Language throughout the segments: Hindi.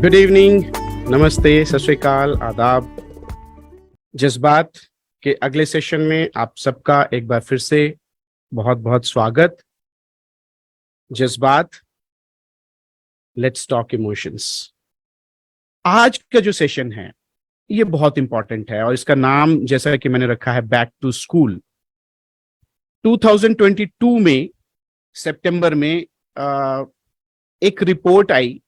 गुड इवनिंग, नमस्ते, सत श्री अकाल, आदाब। जज्बात के अगले सेशन में आप सबका एक बार फिर से बहुत बहुत स्वागत। जज्बात, लेट्स टॉक इमोशंस। आज का जो सेशन है ये बहुत इंपॉर्टेंट है और इसका नाम जैसा कि मैंने रखा है बैक टू स्कूल। 2022 में सितंबर में एक रिपोर्ट आई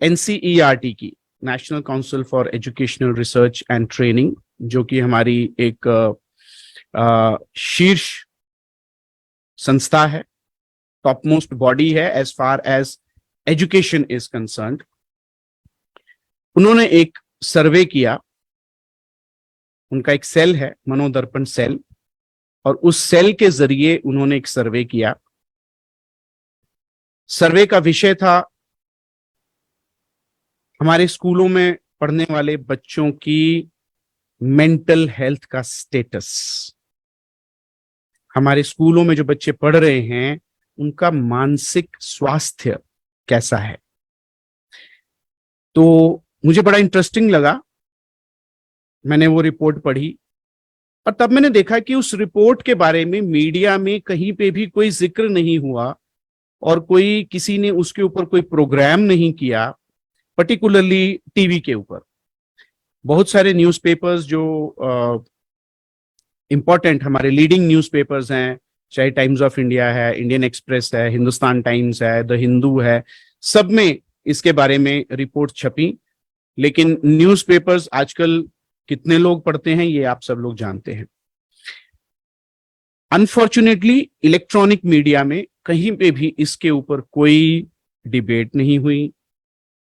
NCERT की, national council for educational research and training, जो कि हमारी एक शीर्ष संस्था है, टॉप मोस्ट बॉडी है as far as education is concerned. उन्होंने एक सर्वे किया, उनका एक सेल है मनोदर्पण सेल, और उस सेल के जरिए उन्होंने एक सर्वे किया। सर्वे का विषय था हमारे स्कूलों में पढ़ने वाले बच्चों की मेंटल हेल्थ का स्टेटस। हमारे स्कूलों में जो बच्चे पढ़ रहे हैं उनका मानसिक स्वास्थ्य कैसा है। तो मुझे बड़ा इंटरेस्टिंग लगा, मैंने वो रिपोर्ट पढ़ी और तब मैंने देखा कि उस रिपोर्ट के बारे में मीडिया में कहीं पे भी कोई जिक्र नहीं हुआ और किसी ने उसके ऊपर कोई प्रोग्राम नहीं किया, पर्टिकुलरली टीवी के ऊपर। बहुत सारे न्यूज़पेपर्स जो इंपॉर्टेंट हमारे लीडिंग न्यूज़पेपर्स हैं, चाहे टाइम्स ऑफ इंडिया है, इंडियन एक्सप्रेस है, हिंदुस्तान टाइम्स है, द हिंदू है, सब में इसके बारे में रिपोर्ट छपी। लेकिन न्यूज़पेपर्स आजकल कितने लोग पढ़ते हैं ये आप सब लोग जानते हैं। अनफॉर्चुनेटली इलेक्ट्रॉनिक मीडिया में कहीं पे भी इसके ऊपर कोई डिबेट नहीं हुई,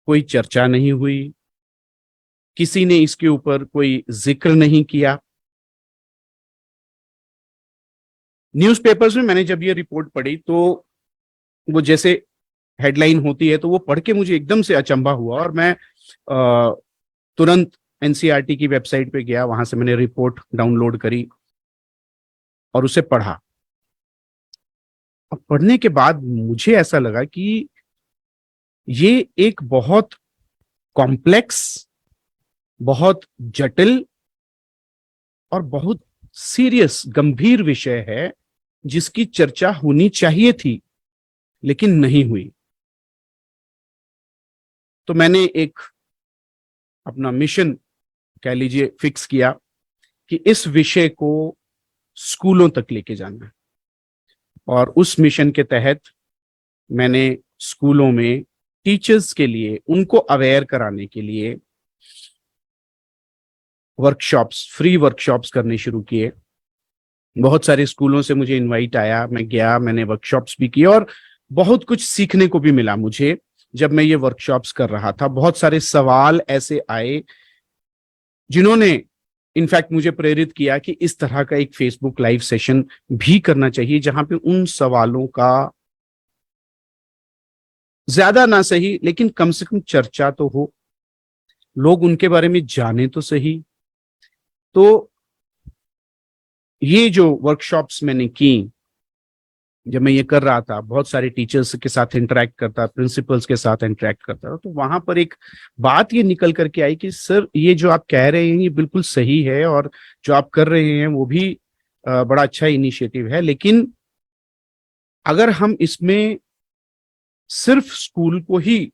कोई चर्चा नहीं हुई, किसी ने इसके ऊपर कोई जिक्र नहीं किया। न्यूज़पेपर्स में मैंने जब ये रिपोर्ट पढ़ी तो वो जैसे हेडलाइन होती है तो वो पढ़ के मुझे एकदम से अचंभा हुआ और मैं तुरंत NCERT की वेबसाइट पे गया, वहां से मैंने रिपोर्ट डाउनलोड करी और उसे पढ़ा। अब पढ़ने के बाद मुझे ऐसा लगा कि ये एक बहुत कॉम्प्लेक्स, बहुत जटिल और बहुत सीरियस, गंभीर विषय है जिसकी चर्चा होनी चाहिए थी लेकिन नहीं हुई। तो मैंने एक अपना मिशन कह लीजिए फिक्स किया कि इस विषय को स्कूलों तक लेके जाना है, और उस मिशन के तहत मैंने स्कूलों में टीचर्स के लिए, उनको अवेयर कराने के लिए वर्कशॉप्स, फ्री वर्कशॉप्स करने शुरू किए। बहुत सारे स्कूलों से मुझे इनवाइट आया, मैं गया, मैंने वर्कशॉप्स भी किए और बहुत कुछ सीखने को भी मिला मुझे जब मैं ये वर्कशॉप्स कर रहा था। बहुत सारे सवाल ऐसे आए जिन्होंने इनफैक्ट मुझे प्रेरित किया कि इस तरह का एक फेसबुक लाइव सेशन भी करना चाहिए जहां पे उन सवालों का ज्यादा ना सही लेकिन कम से कम चर्चा तो हो, लोग उनके बारे में जाने तो सही। तो ये जो वर्कशॉप्स मैंने की, जब मैं ये कर रहा था, बहुत सारे टीचर्स के साथ इंटरेक्ट करता, प्रिंसिपल्स के साथ इंटरेक्ट करता, तो वहां पर एक बात ये निकल करके आई कि सर ये जो आप कह रहे हैं ये बिल्कुल सही है और जो आप कर रहे हैं वो भी बड़ा अच्छा इनिशिएटिव है, लेकिन अगर हम इसमें सिर्फ स्कूल को ही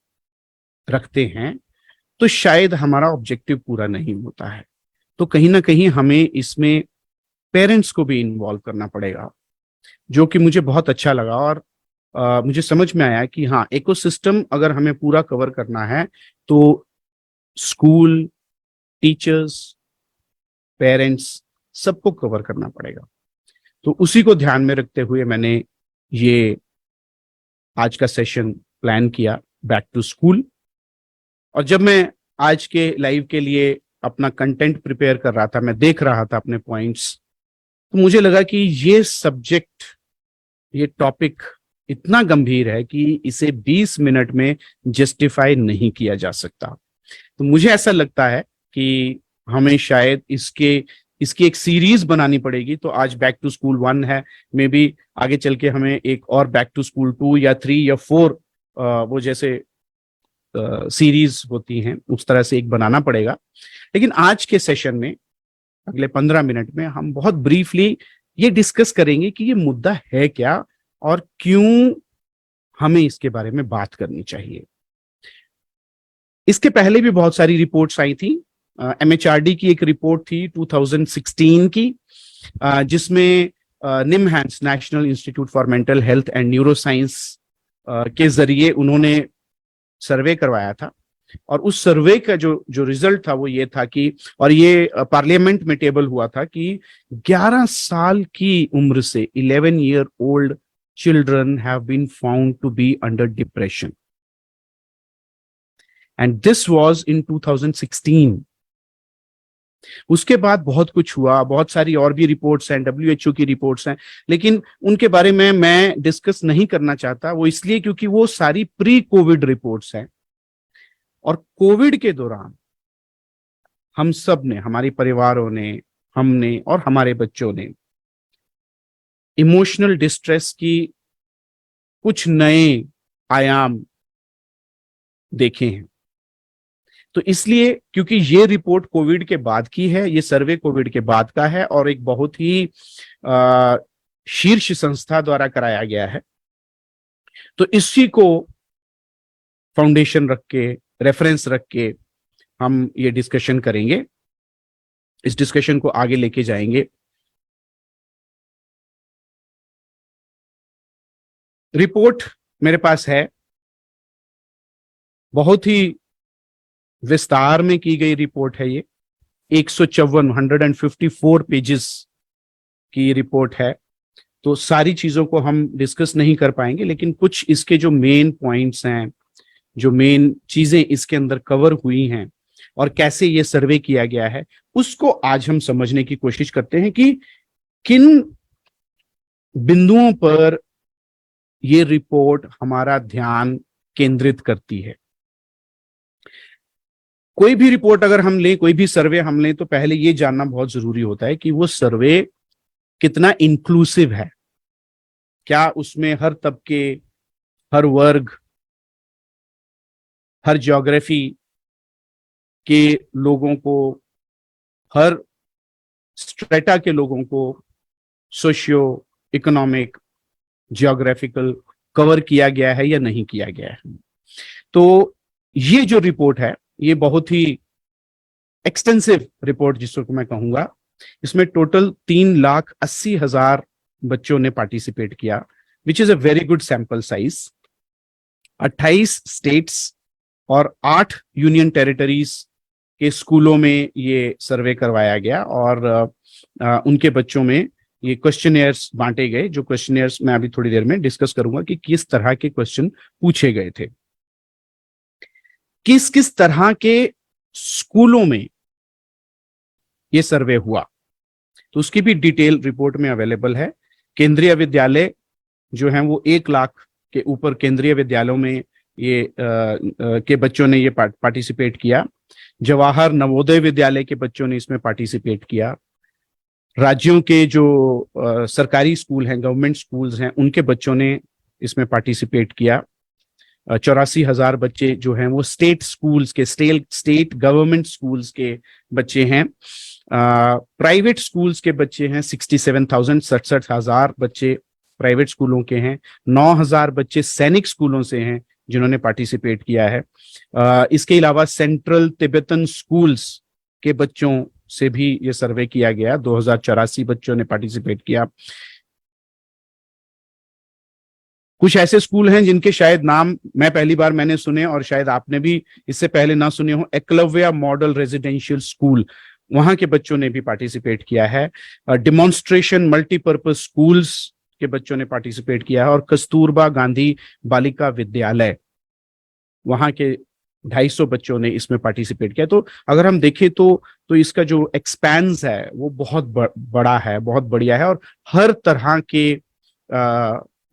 रखते हैं तो शायद हमारा ऑब्जेक्टिव पूरा नहीं होता है। तो कहीं ना कहीं हमें इसमें पेरेंट्स को भी इन्वॉल्व करना पड़ेगा, जो कि मुझे बहुत अच्छा लगा। और मुझे समझ में आया कि हाँ, इकोसिस्टम अगर हमें पूरा कवर करना है तो स्कूल, टीचर्स, पेरेंट्स, सबको कवर करना पड़ेगा। तो उसी को ध्यान में रखते हुए मैंने ये आज का सेशन प्लान किया, बैक टू स्कूल। और जब मैं आज के लाइव के लिए अपना कंटेंट प्रिपेयर कर रहा था, मैं देख रहा था अपने पॉइंट्स, तो मुझे लगा कि ये सब्जेक्ट, ये टॉपिक इतना गंभीर है कि इसे 20 मिनट में जस्टिफाई नहीं किया जा सकता। तो मुझे ऐसा लगता है कि हमें शायद इसकी एक सीरीज बनानी पड़ेगी। तो आज बैक टू स्कूल 1 है, मे बी आगे चल के हमें एक और बैक टू स्कूल 2 या 3 या 4 वो जैसे सीरीज होती हैं उस तरह से एक बनाना पड़ेगा। लेकिन आज के सेशन में अगले 15 मिनट में हम बहुत ब्रीफली ये डिस्कस करेंगे कि ये मुद्दा है क्या और क्यों हमें इसके बारे में बात करनी चाहिए। इसके पहले भी बहुत सारी रिपोर्ट्स आई थी। MHRD की एक रिपोर्ट थी 2016 की, जिसमें NIMHANS national institute for mental health and neuroscience के जरिए उन्होंने सर्वे करवाया था। और उस सर्वे का जो रिजल्ट था वो ये था कि, और ये पार्लियामेंट में टेबल हुआ था कि 11 साल की उम्र से 11-year-old children have been found to be under depression, and this was in 2016. उसके बाद बहुत कुछ हुआ, बहुत सारी और भी रिपोर्ट्स हैं, WHO की रिपोर्ट्स हैं, लेकिन उनके बारे में मैं डिस्कस नहीं करना चाहता। वो इसलिए क्योंकि वो सारी प्री कोविड रिपोर्ट्स हैं, और कोविड के दौरान हम सब ने, हमारे परिवारों ने, हमने और हमारे बच्चों ने इमोशनल डिस्ट्रेस की कुछ नए आयाम देखे हैं। तो इसलिए, क्योंकि ये रिपोर्ट कोविड के बाद की है, ये सर्वे कोविड के बाद का है और एक बहुत ही शीर्ष संस्था द्वारा कराया गया है, तो इसी को फाउंडेशन रख के, रेफरेंस रख के हम ये डिस्कशन करेंगे, इस डिस्कशन को आगे लेके जाएंगे। रिपोर्ट मेरे पास है, बहुत ही विस्तार में की गई रिपोर्ट है ये। 154 पेजेस की रिपोर्ट है, तो सारी चीजों को हम डिस्कस नहीं कर पाएंगे, लेकिन कुछ इसके जो मेन पॉइंट्स हैं, जो मेन चीजें इसके अंदर कवर हुई हैं और कैसे ये सर्वे किया गया है, उसको आज हम समझने की कोशिश करते हैं कि किन बिंदुओं पर ये रिपोर्ट हमारा ध्यान केंद्रित करती है। कोई भी रिपोर्ट अगर हम लें, कोई भी सर्वे हम लें, तो पहले ये जानना बहुत जरूरी होता है कि वो सर्वे कितना इंक्लूसिव है। क्या उसमें हर तबके, हर वर्ग, हर ज्योग्राफी के लोगों को, हर स्ट्रेटा के लोगों को सोशियो इकोनॉमिक, ज्योग्राफिकल कवर किया गया है या नहीं किया गया है। तो ये जो रिपोर्ट है, ये बहुत ही एक्सटेंसिव रिपोर्ट जिसको मैं कहूंगा। इसमें टोटल 3,80,000 बच्चों ने पार्टिसिपेट किया, which is a very good sample size. 28 states और 8 यूनियन टेरिटरीज के स्कूलों में ये सर्वे करवाया गया, और उनके बच्चों में ये क्वेश्चनियर्स बांटे गए। जो क्वेश्चनियर्स मैं अभी थोड़ी देर में डिस्कस करूंगा कि किस तरह के क्वेश्चन पूछे गए थे, किस किस तरह के स्कूलों में ये सर्वे हुआ, तो उसकी भी डिटेल रिपोर्ट में अवेलेबल है। केंद्रीय विद्यालय जो हैं वो 1 लाख के ऊपर केंद्रीय विद्यालयों में ये के बच्चों ने ये पार्टिसिपेट किया। जवाहर नवोदय विद्यालय के बच्चों ने इसमें पार्टिसिपेट किया। राज्यों के जो सरकारी स्कूल हैं, गवर्नमेंट स्कूल्स हैं, उनके बच्चों ने इसमें पार्टिसिपेट किया। 84,000 बच्चे जो हैं वो स्टेट स्कूल्स के, स्टेट गवर्नमेंट स्कूल्स के बच्चे हैं। प्राइवेट स्कूल्स के बच्चे हैं 67,000, 67,000 बच्चे प्राइवेट स्कूलों के हैं। 9,000 बच्चे सैनिक स्कूलों से हैं जिन्होंने पार्टिसिपेट किया है। इसके अलावा सेंट्रल तिब्बतन स्कूल्स के बच्चों से भी ये सर्वे किया गया, 2,084 बच्चों ने पार्टिसिपेट किया। कुछ ऐसे स्कूल हैं जिनके शायद नाम मैं पहली बार मैंने सुने और शायद आपने भी इससे पहले ना सुने हो। एकलव्य मॉडल रेजिडेंशियल स्कूल, वहां के बच्चों ने भी पार्टिसिपेट किया है। डिमॉन्स्ट्रेशन मल्टीपर्पज स्कूल्स के बच्चों ने पार्टिसिपेट किया है, और कस्तूरबा गांधी बालिका विद्यालय, वहां के 250 बच्चों ने इसमें पार्टिसिपेट किया। तो अगर हम देखें तो इसका जो एक्सपेंस है वो बहुत बड़ा है, बहुत बढ़िया है, और हर तरह के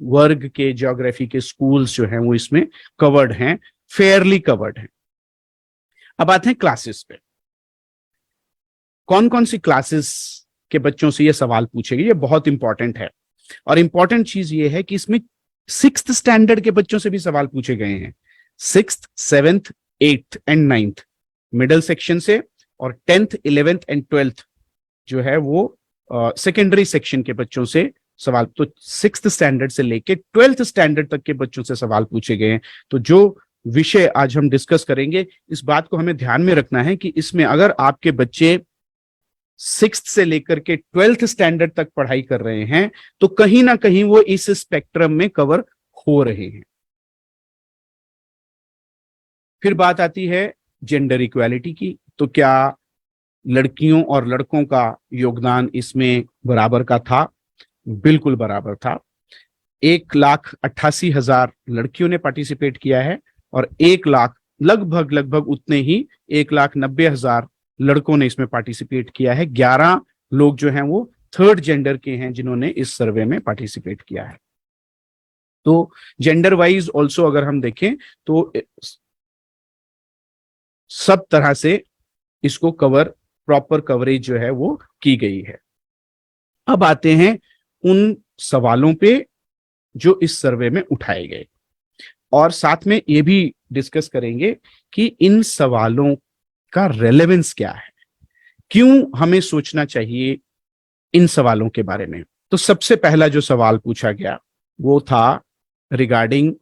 वर्ग के, ज्योग्राफी के स्कूल्स जो हैं वो इसमें कवर्ड हैं, फेयरली कवर्ड हैं। अब आते हैं क्लासेस पे। कौन कौन सी क्लासेस के बच्चों से ये सवाल पूछे गए, ये बहुत इंपॉर्टेंट है। और इंपॉर्टेंट चीज ये है कि इसमें 6th स्टैंडर्ड के बच्चों से भी सवाल पूछे गए हैं। Sixth, seventh, eighth and ninth middle section से, और 10th, 11th एंड 12th जो है वो सेकेंडरी सेक्शन के बच्चों से सवाल। तो 6th स्टैंडर्ड से लेके 12th स्टैंडर्ड तक के बच्चों से सवाल पूछे गए हैं। तो जो विषय आज हम डिस्कस करेंगे, इस बात को हमें ध्यान में रखना है कि इसमें अगर आपके बच्चे 6th से लेकर के 12th स्टैंडर्ड तक पढ़ाई कर रहे हैं तो कहीं ना कहीं वो इस स्पेक्ट्रम में कवर हो रहे हैं। फिर बात आती है जेंडर इक्वालिटी की। तो क्या लड़कियों और लड़कों का योगदान इसमें बराबर का था? बिल्कुल बराबर था। 1,88,000 लड़कियों ने पार्टिसिपेट किया है और 1,00,000 लगभग उतने ही 1,90,000 लड़कों ने इसमें पार्टिसिपेट किया है। 11 लोग जो हैं वो थर्ड जेंडर के हैं जिन्होंने इस सर्वे में पार्टिसिपेट किया है। तो जेंडर वाइज ऑल्सो अगर हम देखें तो सब तरह से इसको प्रॉपर कवरेज जो है वो की गई है। अब आते हैं उन सवालों पे जो इस सर्वे में उठाए गए, और साथ में ये भी डिस्कस करेंगे कि इन सवालों का रेलेवेंस क्या है, क्यों हमें सोचना चाहिए इन सवालों के बारे में। तो सबसे पहला जो सवाल पूछा गया वो था regarding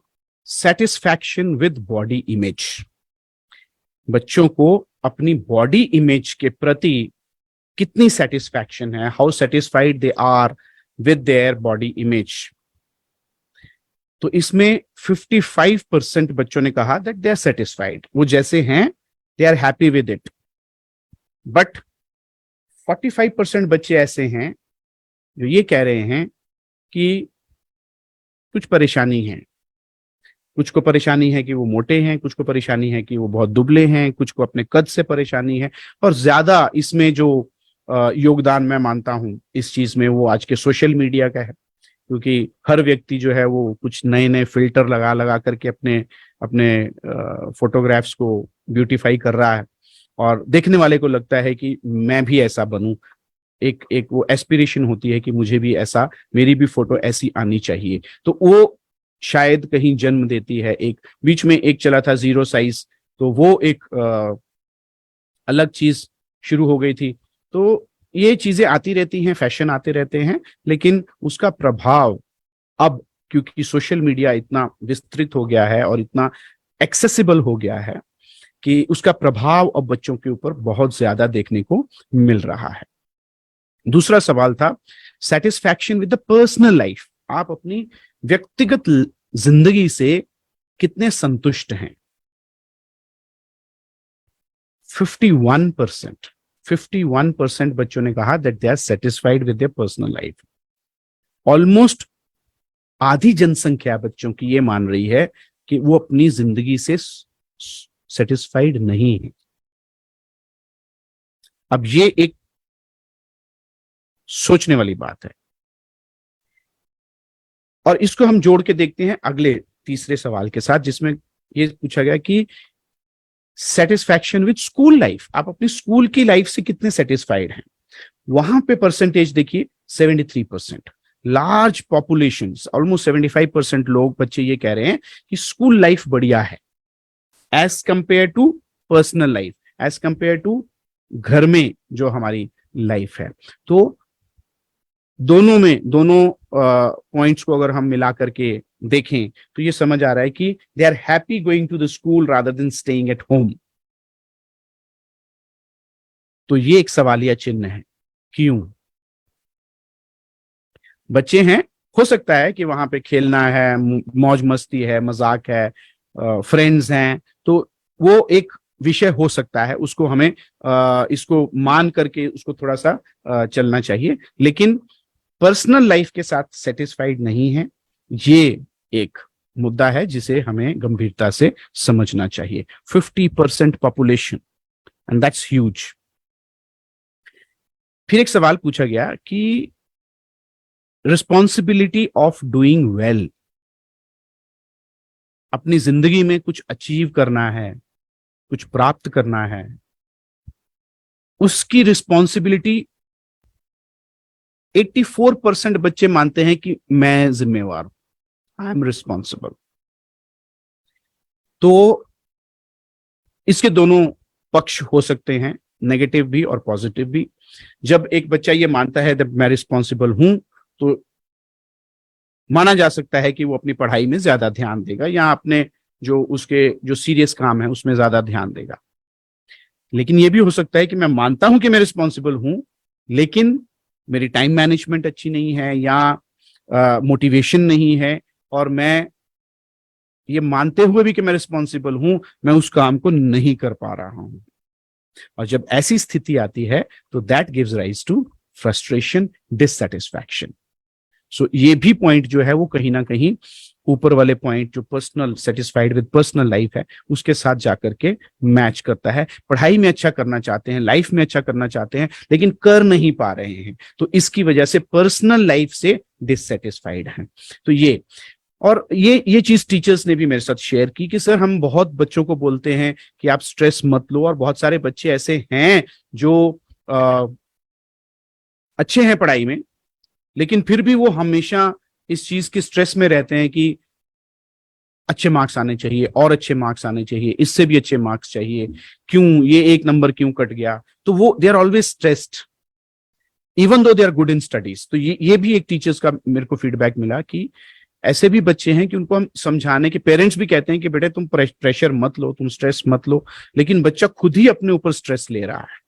satisfaction with body image. बच्चों को अपनी बॉडी इमेज के प्रति कितनी सेटिस्फैक्शन है, how satisfied they are with their body image. तो इसमें 55% बच्चों ने कहा दैट दे आर सेटिस्फाइड, वो जैसे हैं they are happy with it. But 45% बच्चे ऐसे हैं जो ये कह रहे हैं कि कुछ परेशानी है। कुछ को परेशानी है कि वो मोटे हैं, कुछ को परेशानी है कि वो बहुत दुबले हैं, कुछ को अपने कद से परेशानी है, और ज्यादा इसमें जो योगदान मैं मानता हूं इस चीज में वो आज के सोशल मीडिया का है। क्योंकि हर व्यक्ति जो है वो कुछ नए नए फिल्टर लगा लगा करके अपने अपने फोटोग्राफ्स को ब्यूटीफाई कर रहा है, और देखने वाले को लगता है कि मैं भी ऐसा बनूं। एक वो एस्पिरेशन होती है कि मुझे भी ऐसा, मेरी भी फोटो ऐसी आनी चाहिए। तो वो शायद कहीं जन्म देती है। एक बीच में एक चला था 0 साइज, तो वो एक अलग चीज शुरू हो गई थी। तो ये चीजें आती रहती हैं, फैशन आते रहते हैं, लेकिन उसका प्रभाव अब क्योंकि सोशल मीडिया इतना विस्तृत हो गया है और इतना एक्सेसिबल हो गया है कि उसका प्रभाव अब बच्चों के ऊपर बहुत ज्यादा देखने को मिल रहा है। दूसरा सवाल था satisfaction with the personal life. आप अपनी व्यक्तिगत जिंदगी से कितने संतुष्ट हैं? 51% बच्चों ने कहा that they are satisfied with their personal life. Almost आधी जनसंख्या बच्चों की ये मान रही है कि वो अपनी जिंदगी से सेटिस्फाइड नहीं है। अब ये एक सोचने वाली बात है, और इसको हम जोड़ के देखते हैं अगले तीसरे सवाल के साथ, जिसमें ये पूछा गया कि सेटिस्फैक्शन विद स्कूल लाइफ। आप अपनी स्कूल की लाइफ से कितने सेटिस्फाइड हैं? वहां पे परसेंटेज देखिए 73%। लार्ज पॉपुलेशन, ऑलमोस्ट 75% लोग, बच्चे ये कह रहे हैं कि स्कूल लाइफ बढ़िया है as compare to personal life, as compare to घर में जो हमारी लाइफ है। तो दोनों पॉइंट्स को अगर हम मिला करके देखें तो ये समझ आ रहा है कि they are happy going to the school rather than staying at home. तो ये एक सवालिया चिन्ह है, क्यों? बच्चे हैं, हो सकता है कि वहां पे खेलना है, मौज मस्ती है, मजाक है, फ्रेंड्स हैं, तो वो एक विषय हो सकता है, उसको हमें इसको मान करके उसको थोड़ा सा चलना चाहिए। लेकिन पर्सनल लाइफ के साथ सेटिस्फाइड नहीं है, ये एक मुद्दा है जिसे हमें गंभीरता से समझना चाहिए। 50% पॉपुलेशन, एंड दैट्स ह्यूज। फिर एक सवाल पूछा गया कि रिस्पॉन्सिबिलिटी ऑफ डूइंग वेल। अपनी जिंदगी में कुछ अचीव करना है, कुछ प्राप्त करना है, उसकी रिस्पॉन्सिबिलिटी 84% बच्चे मानते हैं कि मैं जिम्मेवार हूं, आई एम रिस्पॉन्सिबल। तो इसके दोनों पक्ष हो सकते हैं, नेगेटिव भी और पॉजिटिव भी। जब एक बच्चा ये मानता है जब मैं रिस्पॉन्सिबल हूं, तो माना जा सकता है कि वो अपनी पढ़ाई में ज्यादा ध्यान देगा या अपने जो उसके जो सीरियस काम है उसमें ज्यादा ध्यान देगा। लेकिन ये भी हो सकता है कि मैं मानता हूं कि मैं रिस्पॉन्सिबल हूं, लेकिन मेरी टाइम मैनेजमेंट अच्छी नहीं है या मोटिवेशन नहीं है, और मैं ये मानते हुए भी कि मैं रिस्पॉन्सिबल हूं, मैं उस काम को नहीं कर पा रहा हूं। और जब ऐसी स्थिति आती है तो that gives rise to frustration, dissatisfaction. So ये भी पॉइंट जो है वो कहीं ना कहीं ऊपर वाले पॉइंट जो personal satisfied with personal life है उसके साथ जाकर के मैच करता है। पढ़ाई में अच्छा करना चाहते हैं, लाइफ में अच्छा करना चाहते हैं, लेकिन कर नहीं पा रहे हैं, तो इसकी वजह से पर्सनल लाइफ से डिससेटिस्फाइड हैं। तो ये चीज टीचर्स ने भी मेरे साथ शेयर की कि सर हम बहुत बच्चों को बोलते हैं कि आप स्ट्रेस मत लो, और बहुत सारे बच्चे ऐसे हैं जो अच्छे हैं पढ़ाई में, लेकिन फिर भी वो हमेशा इस चीज के स्ट्रेस में रहते हैं कि अच्छे मार्क्स आने चाहिए और अच्छे मार्क्स आने चाहिए, इससे भी अच्छे मार्क्स चाहिए, क्यों ये एक नंबर क्यों कट गया। तो वो they are always stressed even though they are good in studies. तो ये भी एक टीचर्स का मेरे को फीडबैक मिला कि ऐसे भी बच्चे हैं कि उनको हम समझाने के, पेरेंट्स भी कहते हैं कि बेटे तुम प्रेशर मत लो, तुम स्ट्रेस मत लो, लेकिन बच्चा खुद ही अपने ऊपर स्ट्रेस ले रहा है।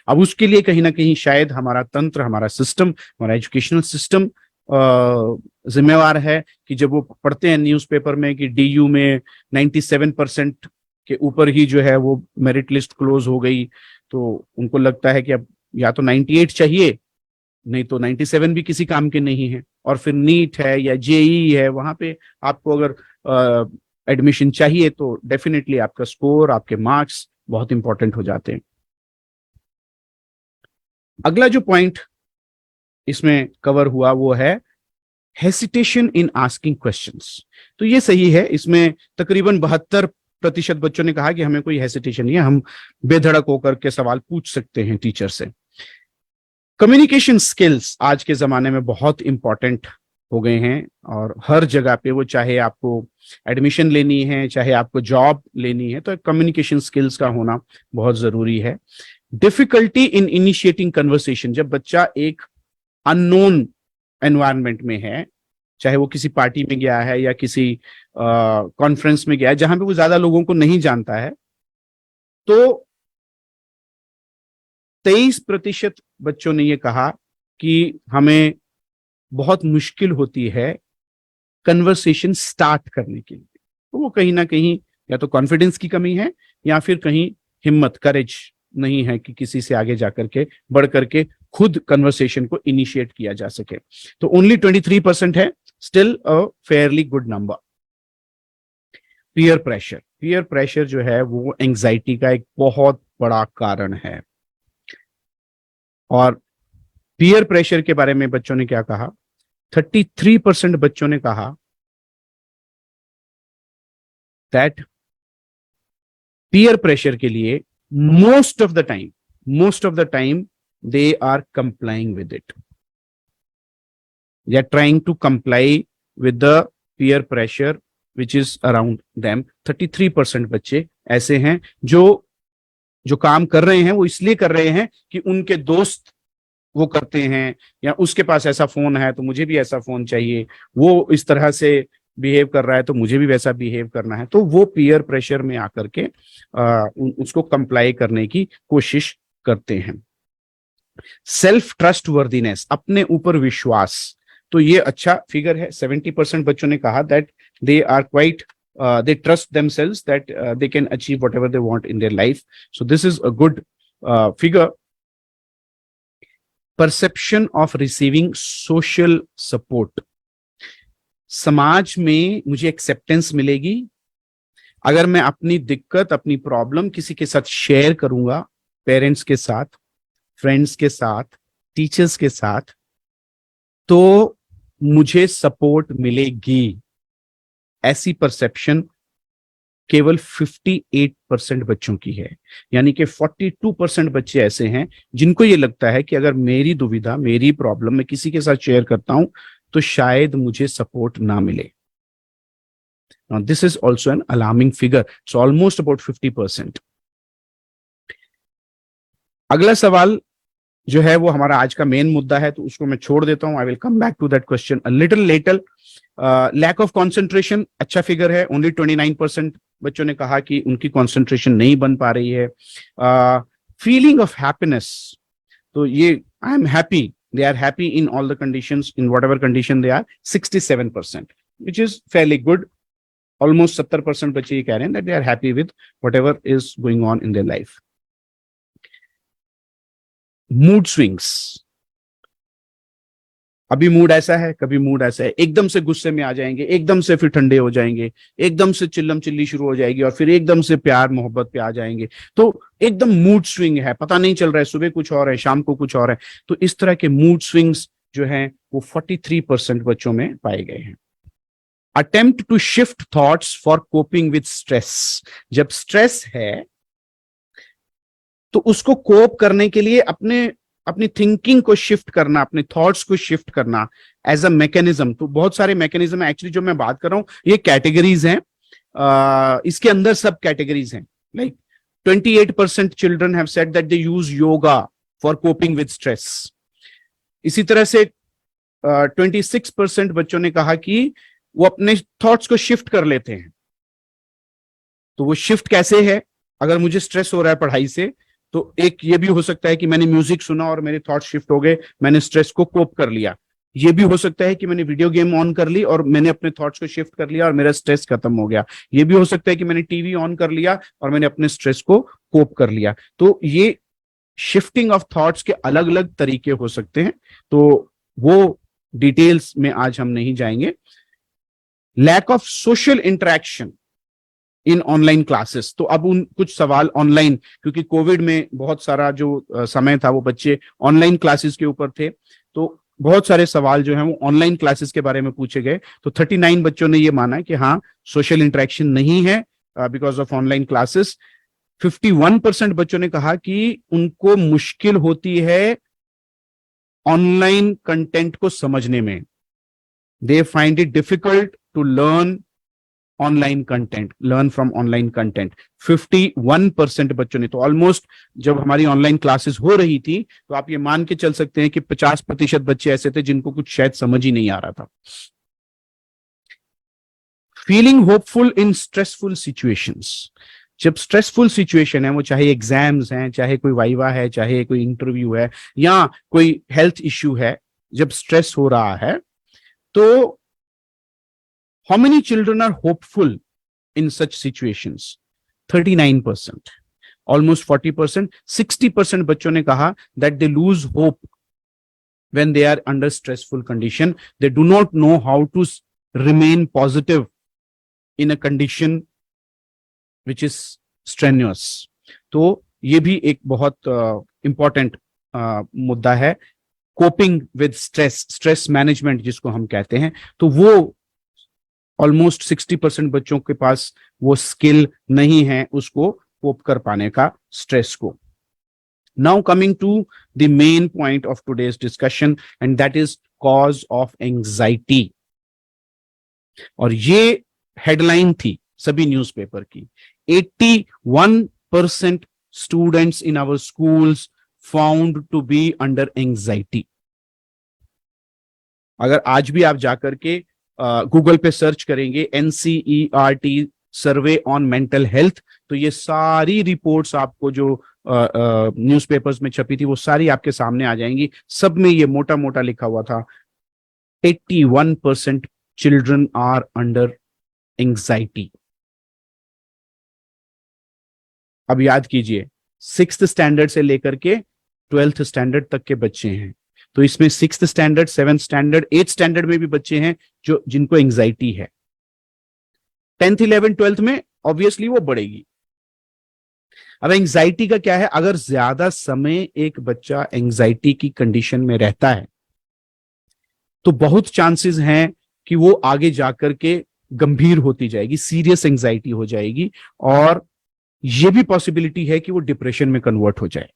अब उसके लिए कहीं ना कहीं शायद हमारा तंत्र, हमारा सिस्टम, हमारा एजुकेशनल सिस्टम जिम्मेवार है कि जब वो पढ़ते हैं न्यूज़पेपर में कि डीयू में 97% के ऊपर ही जो है वो मेरिट लिस्ट क्लोज हो गई, तो उनको लगता है कि अब या तो 98 चाहिए, नहीं तो 97 भी किसी काम के नहीं है। और फिर नीट है या जेई है, वहां पे आपको अगर एडमिशन चाहिए तो डेफिनेटली आपका स्कोर, आपके मार्क्स बहुत इंपॉर्टेंट हो जाते हैं। अगला जो पॉइंट इसमें कवर हुआ वो है हेसिटेशन इन आस्किंग क्वेश्चंस। तो ये सही है, इसमें तकरीबन 72% बच्चों ने कहा कि हमें कोई हेसिटेशन नहीं है, हम बेधड़क होकर के सवाल पूछ सकते हैं टीचर से। कम्युनिकेशन स्किल्स आज के जमाने में बहुत इंपॉर्टेंट हो गए हैं, और हर जगह पे, वो चाहे आपको एडमिशन लेनी है, चाहे आपको जॉब लेनी है, तो कम्युनिकेशन स्किल्स का होना बहुत जरूरी है। डिफिकल्टी इन इनिशिएटिंग कन्वर्सेशन, जब बच्चा एक अननोन एनवायरनमेंट में है, चाहे वो किसी पार्टी में गया है या किसी कॉन्फ्रेंस में गया है जहां पे वो ज्यादा लोगों को नहीं जानता है, तो 23% बच्चों ने ये कहा कि हमें बहुत मुश्किल होती है कन्वर्सेशन स्टार्ट करने के लिए। तो वो कहीं ना कहीं या तो कॉन्फिडेंस की कमी है या फिर कहीं हिम्मत, करेज नहीं है कि किसी से आगे जाकर के बढ़ करके खुद कन्वर्सेशन को इनिशिएट किया जा सके। तो ओनली 23% है, still a fairly good number. Peer pressure जो है वो एंजाइटी का एक बहुत बड़ा कारण है। और पीयर प्रेशर के बारे में बच्चों ने क्या कहा, 33% बच्चों ने कहा दैट पीयर प्रेशर के लिए most of the time they are complying with it. They are trying to comply with the peer pressure which is around them. 33% बच्चे ऐसे हैं जो काम कर रहे हैं वो इसलिए कर रहे हैं कि उनके दोस्त वो करते हैं, या उसके पास ऐसा फोन है तो मुझे भी ऐसा फोन चाहिए, वो इस तरह से बिहेव कर रहा है तो मुझे भी वैसा बिहेव करना है। तो वो पीयर प्रेशर में आकर के उसको कंप्लाई करने की कोशिश करते हैं। सेल्फ ट्रस्ट वर्दीनेस, अपने ऊपर विश्वास, तो ये अच्छा फिगर है। 70% बच्चों ने कहा that they are quite they trust themselves that they can achieve whatever they want in their life. So this is a good figure. Perception of receiving social support, समाज में मुझे एक्सेप्टेंस मिलेगी अगर मैं अपनी दिक्कत, अपनी प्रॉब्लम किसी के साथ शेयर करूंगा, पेरेंट्स के साथ, फ्रेंड्स के साथ, टीचर्स के साथ, तो मुझे सपोर्ट मिलेगी। ऐसी परसेप्शन केवल 58% बच्चों की है, यानी कि 42% बच्चे ऐसे हैं जिनको ये लगता है कि अगर मेरी दुविधा, मेरी प्रॉब्लम मैं किसी के साथ शेयर करता हूं तो शायद मुझे सपोर्ट ना मिले। Now, this is also an alarming figure. It's almost about 50%. अगला सवाल जो है वो हमारा आज का मेन मुद्दा है, तो उसको मैं छोड़ देता हूं. I will come back to that question a little later. Lack of concentration, अच्छा फिगर है. ओनली 29% बच्चों ने कहा कि उनकी कॉन्सेंट्रेशन नहीं बन पा रही है. फीलिंग ऑफ हैप्पीनेस, तो ये I am happy, they are happy in all the conditions, in whatever condition they are, 67%, which is fairly good. Almost 70% बच्चे ये कह रहे हैं that they are happy with whatever is going on in their life. Mood swings, अभी मूड ऐसा है, कभी मूड ऐसा है, एकदम से गुस्से में आ जाएंगे, एकदम से फिर ठंडे हो जाएंगे, एकदम से चिल्लम चिल्ली शुरू हो जाएगी और फिर एकदम से प्यार मोहब्बत पे आ जाएंगे. तो एकदम मूड स्विंग है, पता नहीं चल रहा है, सुबह कुछ और है, शाम को कुछ और है. तो इस तरह के मूड स्विंग्स जो हैं वो 43% बच्चों में पाए गए हैं. Attempt to shift thoughts for coping with stress, जब स्ट्रेस है तो उसको कोप करने के लिए अपनी थिंकिंग को शिफ्ट करना, अपने थॉट्स को शिफ्ट करना एज अ मैकेनिज्म. तो बहुत सारे मैकेनिज्म है एक्चुअली जो मैं बात कर रहा हूं, ये कैटेगरीज हैं. इसके अंदर सब कैटेगरीज हैं. Like 28% children have said that they use yoga for coping with stress. इसी तरह से 26% बच्चों ने कहा कि वो अपने थॉट्स को शिफ्ट कर लेते हैं. तो वो शिफ्ट कैसे है? अगर मुझे स्ट्रेस हो रहा है पढ़ाई से, तो एक ये भी हो सकता है कि मैंने म्यूजिक सुना और मेरे थॉट शिफ्ट हो गए, मैंने स्ट्रेस को कोप कर लिया. ये भी हो सकता है कि मैंने वीडियो गेम ऑन कर ली और मैंने अपने थॉट्स को शिफ्ट कर लिया और मेरा स्ट्रेस खत्म हो गया. ये भी हो सकता है कि मैंने टीवी ऑन कर लिया और मैंने अपने स्ट्रेस को कोप कर लिया. तो ये शिफ्टिंग ऑफ थॉट्स के अलग अलग तरीके हो सकते हैं, तो वो डिटेल्स में आज हम नहीं जाएंगे. Lack of social interaction in online classes, तो अब उन कुछ सवाल ऑनलाइन, क्योंकि कोविड में बहुत सारा जो समय था वो बच्चे ऑनलाइन क्लासेस के ऊपर थे, तो बहुत सारे सवाल जो हैं वो ऑनलाइन क्लासेस के बारे में पूछे गए. तो 39 बच्चों ने ये माना कि हाँ सोशल इंटरेक्शन नहीं है बिकॉज ऑफ ऑनलाइन क्लासेस. 51% बच्चों ने कहा कि उनको मुश्किल होती है ऑनलाइन कंटेंट को समझने में. They find it difficult to learn online content, learn from online content. 51% बच्चों ने, तो ऑलमोस्ट जब हमारी ऑनलाइन क्लासेस हो रही थी तो आप ये मान के चल सकते हैं कि 50% बच्चे ऐसे थे जिनको कुछ शायद समझ ही नहीं आ रहा था. फीलिंग होपफुल इन स्ट्रेसफुल सिचुएशंस, जब स्ट्रेसफुल सिचुएशन है, वो चाहे एग्जाम्स हैं, चाहे कोई वाइवा है, चाहे कोई इंटरव्यू है या कोई हेल्थ इश्यू है, जब स्ट्रेस हो रहा है, तो how many children are hopeful in such situations? 39%, almost 40%. 60% बच्चों ने कहा that they lose hope when they are under stressful condition. They do not know how to remain positive in a condition which is strenuous. तो ये भी एक बहुत important मुद्दा है. Coping with stress, stress management जिसको हम कहते हैं, तो वो ऑलमोस्ट 60% बच्चों के पास वो स्किल नहीं है उसको कोप कर पाने का, स्ट्रेस को. Now coming to the main point of today's discussion and that is cause of anxiety. और ये हेडलाइन थी सभी न्यूज़पेपर की. 81% students in our schools found to be under anxiety. अगर आज भी आप जाकर के गूगल पे सर्च करेंगे NCERT survey on mental health, तो ये सारी रिपोर्ट्स आपको जो न्यूज़पेपर्स में छपी थी वो सारी आपके सामने आ जाएंगी. सब में ये मोटा मोटा लिखा हुआ था 81% चिल्ड्रन आर अंडर एंजाइटी. अब याद कीजिए 6th स्टैंडर्ड से लेकर के 12th स्टैंडर्ड तक के बच्चे हैं, तो इसमें 6th standard, 7th standard, 8th standard में भी बच्चे हैं जिनको एंजाइटी है. 10th 11th 12th में ऑब्वियसली वो बढ़ेगी. अब एंजाइटी का क्या है? अगर ज्यादा समय एक बच्चा एंजाइटी की कंडीशन में रहता है तो बहुत चांसेस हैं कि वो आगे जाकर के गंभीर होती जाएगी, सीरियस एंजाइटी हो जाएगी, और ये भी पॉसिबिलिटी है कि वो डिप्रेशन में कन्वर्ट हो जाए.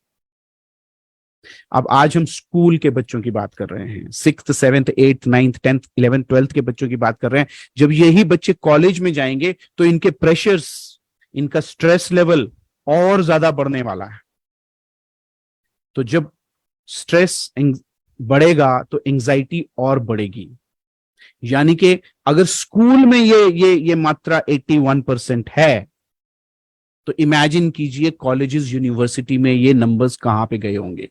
अब आज हम स्कूल के बच्चों की बात कर रहे हैं, 6th 7th 8th 9th 10th 11th 12th के बच्चों की बात कर रहे हैं। जब यही बच्चे कॉलेज में जाएंगे तो इनके प्रेशर्स, इनका स्ट्रेस लेवल और ज्यादा बढ़ने वाला है। तो जब स्ट्रेस बढ़ेगा तो एंजाइटी और बढ़ेगी। यानी कि अगर स्कूल में ये मात्रा 81% है, तो इमेजिन कीजिए कॉलेजेस यूनिवर्सिटी में ये नंबर्स कहां पे गए होंगे।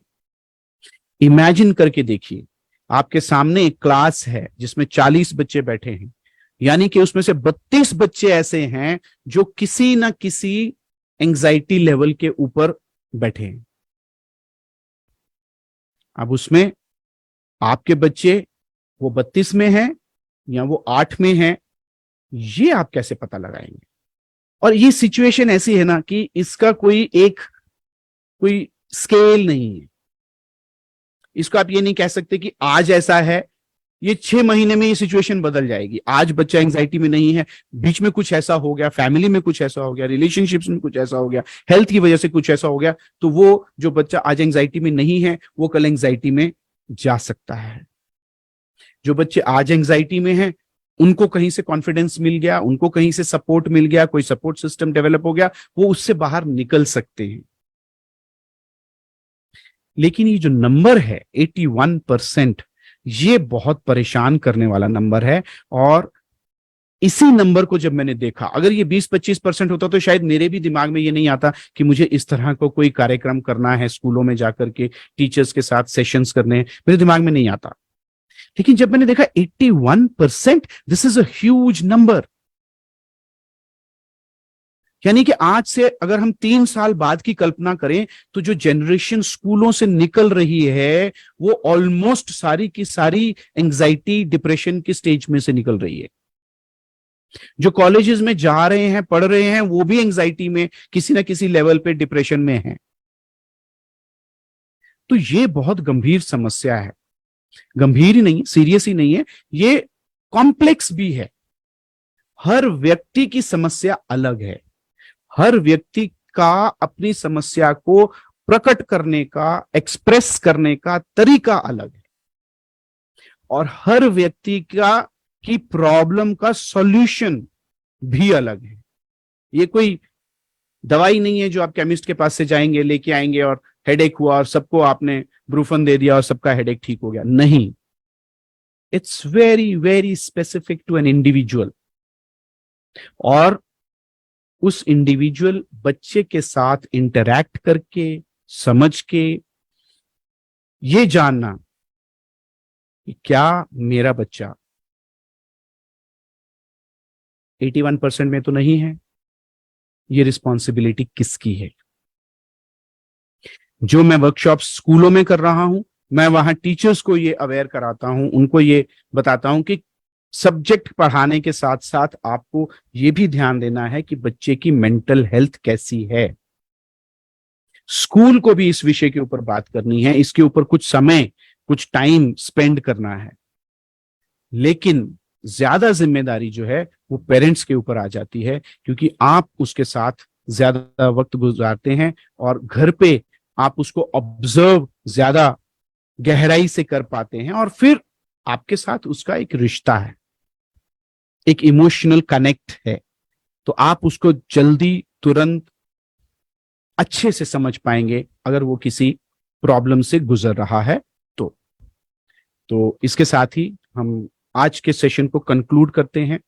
इमेजिन करके देखिए, आपके सामने एक क्लास है जिसमें 40 बच्चे बैठे हैं, यानी कि उसमें से 32 बच्चे ऐसे हैं जो किसी ना किसी एंजाइटी लेवल के ऊपर बैठे हैं। अब उसमें आपके बच्चे वो 32 में हैं या वो 8 में हैं, ये आप कैसे पता लगाएंगे? और ये सिचुएशन ऐसी है ना कि इसका कोई स्केल नहीं है। इसको आप ये नहीं कह सकते कि आज ऐसा है, ये 6 महीने में ये सिचुएशन बदल जाएगी। आज बच्चा एंजाइटी में नहीं है, बीच में कुछ ऐसा हो गया, फैमिली में कुछ ऐसा हो गया, रिलेशनशिप्स में कुछ ऐसा हो गया, हेल्थ की वजह से कुछ ऐसा हो गया, तो वो जो बच्चा आज एंजाइटी में नहीं है वो कल एंजाइटी में जा सकता है। जो बच्चे आज एंजाइटी में हैं उनको कहीं से कॉन्फिडेंस मिल गया, उनको कहीं से सपोर्ट मिल गया, कोई सपोर्ट सिस्टम डेवलप हो गया, वो उससे बाहर निकल सकते हैं। लेकिन ये जो नंबर है 81%, ये बहुत परेशान करने वाला नंबर है। और इसी नंबर को जब मैंने देखा, अगर ये 20-25% होता तो शायद मेरे भी दिमाग में ये नहीं आता कि मुझे इस तरह को कोई कार्यक्रम करना है, स्कूलों में जाकर के टीचर्स के साथ सेशंस करने हैं, मेरे दिमाग में नहीं आता। लेकिन जब मैंने देखा 81%, this is a huge number. यानी कि आज से अगर हम 3 साल बाद की कल्पना करें तो जो जनरेशन स्कूलों से निकल रही है वो ऑलमोस्ट सारी की सारी एंजाइटी डिप्रेशन की स्टेज में से निकल रही है। जो कॉलेजेस में जा रहे हैं, पढ़ रहे हैं, वो भी एंजाइटी में किसी ना किसी लेवल पे डिप्रेशन में हैं। तो ये बहुत गंभीर समस्या है। गंभीर ही नहीं, सीरियस ही नहीं है, ये कॉम्प्लेक्स भी है। हर व्यक्ति की समस्या अलग है। हर व्यक्ति का अपनी समस्या को प्रकट करने का, एक्सप्रेस करने का तरीका अलग है। और हर व्यक्ति की प्रॉब्लम का सॉल्यूशन भी अलग है। ये कोई दवाई नहीं है जो आप केमिस्ट के पास से जाएंगे, लेके आएंगे और हेडेक हुआ और सबको आपने ब्रूफन दे दिया और सबका हेडेक ठीक हो गया। नहीं, it's very very specific to an individual. और उस इंडिविजुअल बच्चे के साथ इंटरैक्ट करके, समझ के, ये जानना कि क्या मेरा बच्चा 81% में तो नहीं है, ये रिस्पॉन्सिबिलिटी किसकी है। जो मैं वर्कशॉप स्कूलों में कर रहा हूं, मैं वहां टीचर्स को ये अवेयर कराता हूं, उनको ये बताता हूं कि सब्जेक्ट पढ़ाने के साथ साथ आपको ये भी ध्यान देना है कि बच्चे की मेंटल हेल्थ कैसी है। स्कूल को भी इस विषय के ऊपर बात करनी है, इसके ऊपर कुछ समय, कुछ टाइम स्पेंड करना है। लेकिन ज्यादा जिम्मेदारी जो है वो पेरेंट्स के ऊपर आ जाती है, क्योंकि आप उसके साथ ज्यादा वक्त गुजारते हैं और घर पे आप उसको ऑब्जर्व ज्यादा गहराई से कर पाते हैं, और फिर आपके साथ उसका एक रिश्ता है, एक इमोशनल कनेक्ट है। तो आप उसको जल्दी, तुरंत, अच्छे से समझ पाएंगे अगर वो किसी प्रॉब्लम से गुजर रहा है तो इसके साथ ही हम आज के सेशन को कंक्लूड करते हैं।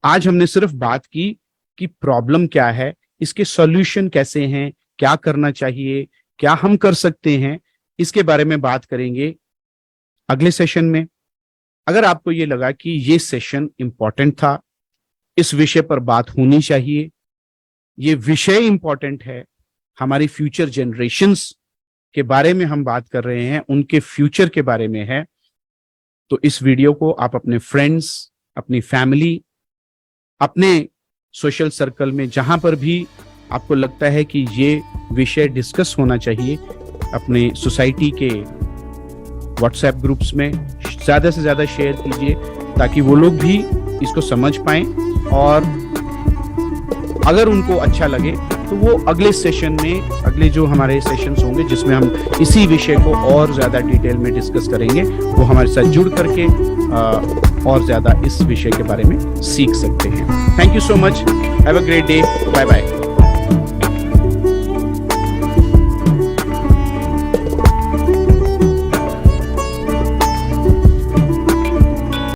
आज हमने सिर्फ बात की कि प्रॉब्लम क्या है, इसके सॉल्यूशन कैसे हैं, क्या करना चाहिए, क्या हम कर सकते हैं, इसके बारे में बात करेंगे अगले सेशन में। अगर आपको ये लगा कि ये सेशन इंपॉर्टेंट था, इस विषय पर बात होनी चाहिए, ये विषय इंपॉर्टेंट है, हमारी फ्यूचर जनरेशंस के बारे में हम बात कर रहे हैं, उनके फ्यूचर के बारे में है, तो इस वीडियो को आप अपने फ्रेंड्स, अपनी फैमिली, अपने सोशल सर्कल में जहां पर भी आपको लगता है कि ये विषय डिस्कस होना चाहिए, अपने सोसाइटी के व्हाट्सएप ग्रुप्स में ज्यादा से ज्यादा शेयर कीजिए, ताकि वो लोग भी इसको समझ पाएं। और अगर उनको अच्छा लगे तो वो अगले सेशन में, अगले जो हमारे सेशंस होंगे जिसमें हम इसी विषय को और ज्यादा डिटेल में डिस्कस करेंगे, वो हमारे साथ जुड़ करके और ज्यादा इस विषय के बारे में सीख सकते हैं। Thank you so much, have a great day, bye bye.